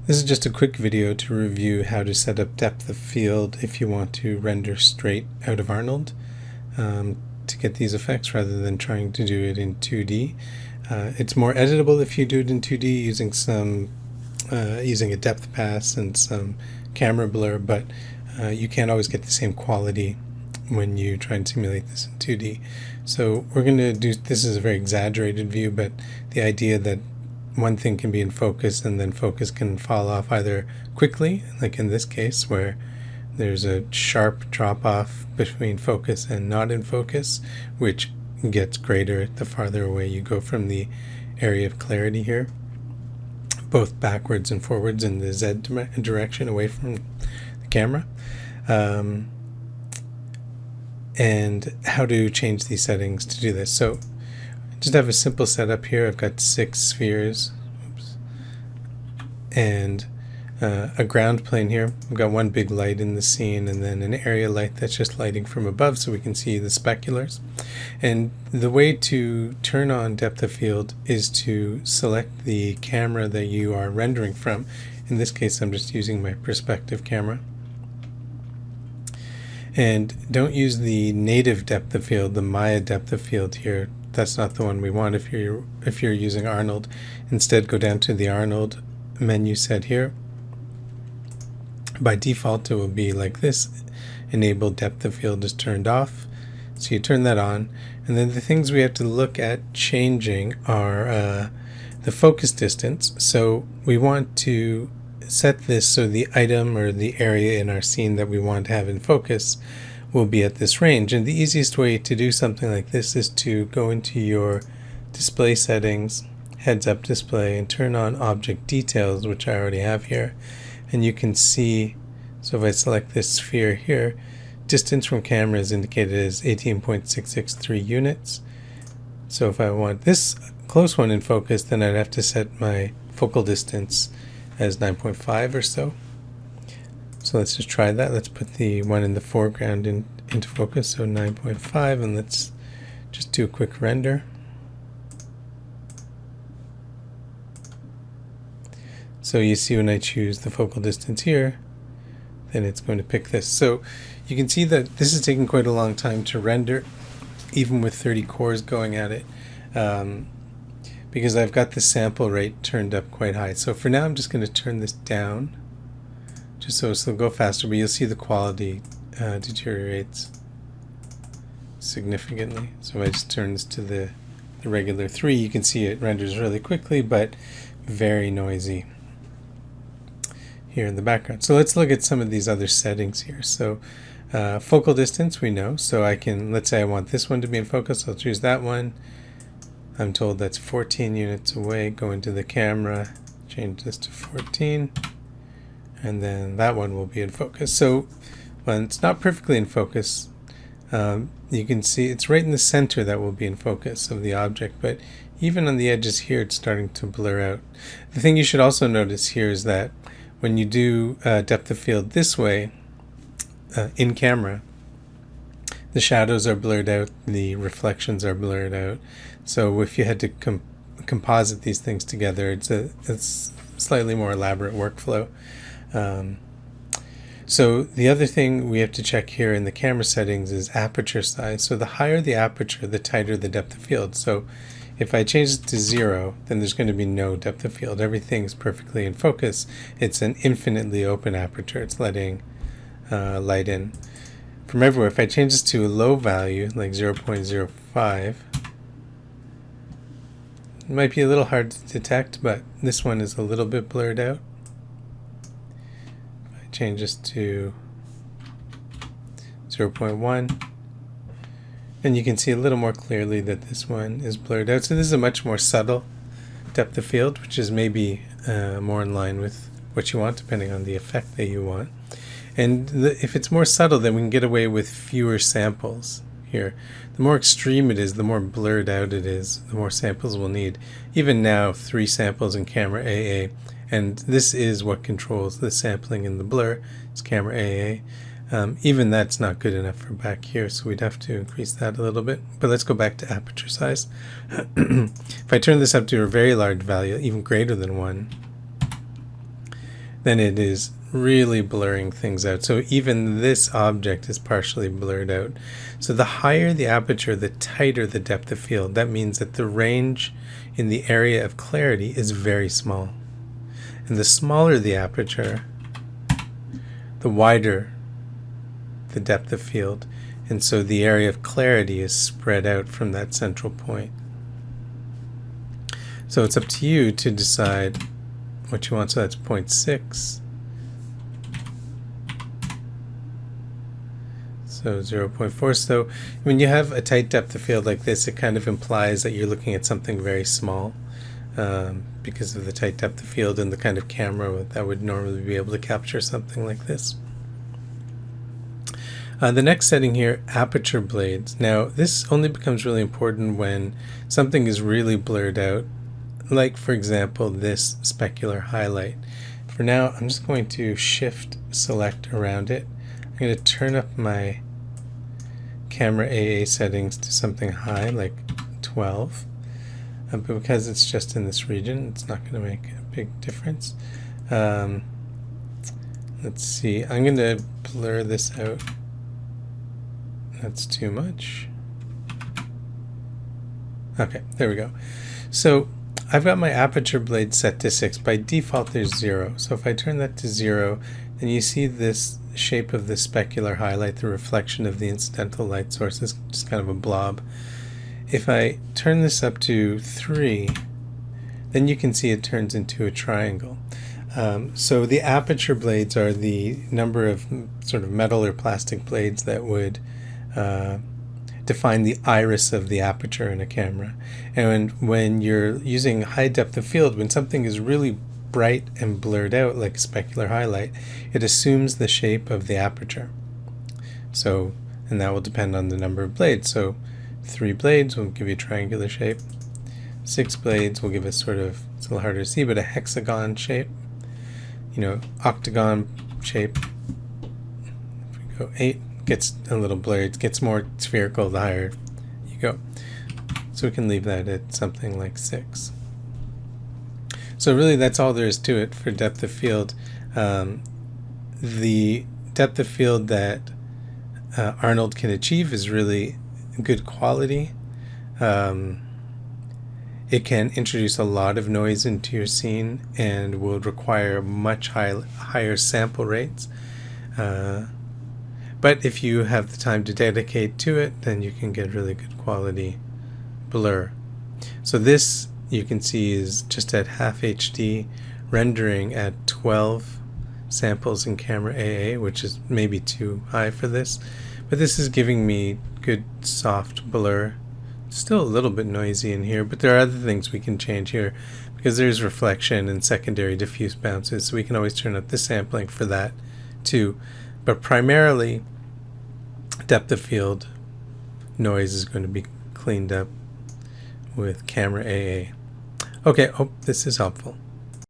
This is just a quick video to review how to set up depth of field if you want to render straight out of Arnold to get these effects rather than trying to do it in 2D. It's more editable if you do it in 2D using using a depth pass and some camera blur, but you can't always get the same quality when you try and simulate this in 2D. So we're going to do, this is a very exaggerated view, but the idea that one thing can be in focus and then focus can fall off either quickly, like in this case where there's a sharp drop off between focus and not in focus, which gets greater the farther away you go from the area of clarity here, both backwards and forwards in the Z direction away from the camera. And how to change these settings to do this. So just have a simple setup here. I've got 6 spheres. Oops. And a ground plane here. I've got one big light in the scene and then an area light that's just lighting from above so we can see the speculars. And the way to turn on depth of field is to select the camera that you are rendering from. In this case, I'm just using my perspective camera. And don't use the native depth of field, the Maya depth of field here. That's not the one we want if you're using Arnold. Instead, go down to the Arnold menu set here. By default, it will be like this. Enable depth of field is turned off. So you turn that on. And then the things we have to look at changing are the focus distance. So we want to set this so the item or the area in our scene that we want to have in focus will be at this range. And the easiest way to do something like this is to go into your display settings, heads up display, and turn on object details, which I already have here. And you can see, so if I select this sphere here, distance from camera is indicated as 18.663 units. So if I want this close one in focus, then I'd have to set my focal distance as 9.5 or so. So let's just try that. Let's put the one in the foreground into focus, so 9.5, and let's just do a quick render. So you see when I choose the focal distance here, then it's going to pick this. So you can see that this is taking quite a long time to render, even with 30 cores going at it, because I've got the sample rate turned up quite high. So for now I'm just going to turn this down just so it'll go faster, but you'll see the quality deteriorates significantly. So if I just turn this to the regular 3, you can see it renders really quickly but very noisy here in the background. So let's look at some of these other settings here. So focal distance we know, so I can, let's say I want this one to be in focus, I'll choose that one. I'm told that's 14 units away. Go into the camera, change this to 14, and then that one will be in focus. So when it's not perfectly in focus, you can see it's right in the center that will be in focus of the object, but even on the edges here it's starting to blur out. The thing you should also notice here is that when you do depth of field this way, in camera, the shadows are blurred out, the reflections are blurred out. So if you had to composite these things together, it's a slightly more elaborate workflow. So the other thing we have to check here in the camera settings is aperture size. So the higher the aperture, the tighter the depth of field. So if I change it to 0, then there's going to be no depth of field. Everything's perfectly in focus. It's an infinitely open aperture. It's letting light in from everywhere. If I change this to a low value, like 0.05, it might be a little hard to detect, but this one is a little bit blurred out. If I change this to 0.1, and you can see a little more clearly that this one is blurred out. So this is a much more subtle depth of field, which is maybe more in line with what you want, depending on the effect that you want. And if it's more subtle, then we can get away with fewer samples here. The more extreme it is, the more blurred out it is, the more samples we'll need. Even now, 3 samples in camera AA, and this is what controls the sampling and the blur, it's camera AA. Even that's not good enough for back here, so we'd have to increase that a little bit. But let's go back to aperture size. If I turn this up to a very large value, even greater than 1, then it is really blurring things out. So even this object is partially blurred out. So the higher the aperture, the tighter the depth of field. That means that the range in the area of clarity is very small. And the smaller the aperture, the wider the depth of field. And so the area of clarity is spread out from that central point. So it's up to you to decide what you want. So that's 0.6. So 0.4. So when you have a tight depth of field like this, it kind of implies that you're looking at something very small, because of the tight depth of field and the kind of camera that would normally be able to capture something like this. The next setting here, Aperture Blades. Now this only becomes really important when something is really blurred out, like for example this specular highlight. For now I'm just going to shift select around it. I'm going to turn up my camera AA settings to something high like 12, but because it's just in this region it's not going to make a big difference. Let's see, I'm going to blur this out. That's too much. Okay, there we go. So I've got my aperture blade set to 6. By default there's 0. So if I turn that to 0, then you see this shape of the specular highlight, the reflection of the incidental light source is just kind of a blob. If I turn this up to 3, then you can see it turns into a triangle. So the aperture blades are the number of sort of metal or plastic blades that would define the iris of the aperture in a camera. And when you're using high depth of field, when something is really bright and blurred out like a specular highlight, it assumes the shape of the aperture. So, and that will depend on the number of blades. So 3 blades will give you a triangular shape. 6 blades will give us sort of, it's a little harder to see, but a hexagon shape. You know, octagon shape. If we go 8, gets a little blurred, it gets more spherical the higher you go. So we can leave that at something like 6. So really that's all there is to it for depth of field. The depth of field that Arnold can achieve is really good quality. It can introduce a lot of noise into your scene and will require much higher sample rates. But if you have the time to dedicate to it, then you can get really good quality blur. So this, you can see, is just at half HD, rendering at 12 samples in camera AA, which is maybe too high for this. But this is giving me good soft blur. Still a little bit noisy in here, but there are other things we can change here because there's reflection and secondary diffuse bounces, so we can always turn up the sampling for that too. But primarily, depth of field noise is going to be cleaned up with camera AA. Okay, hope this is helpful.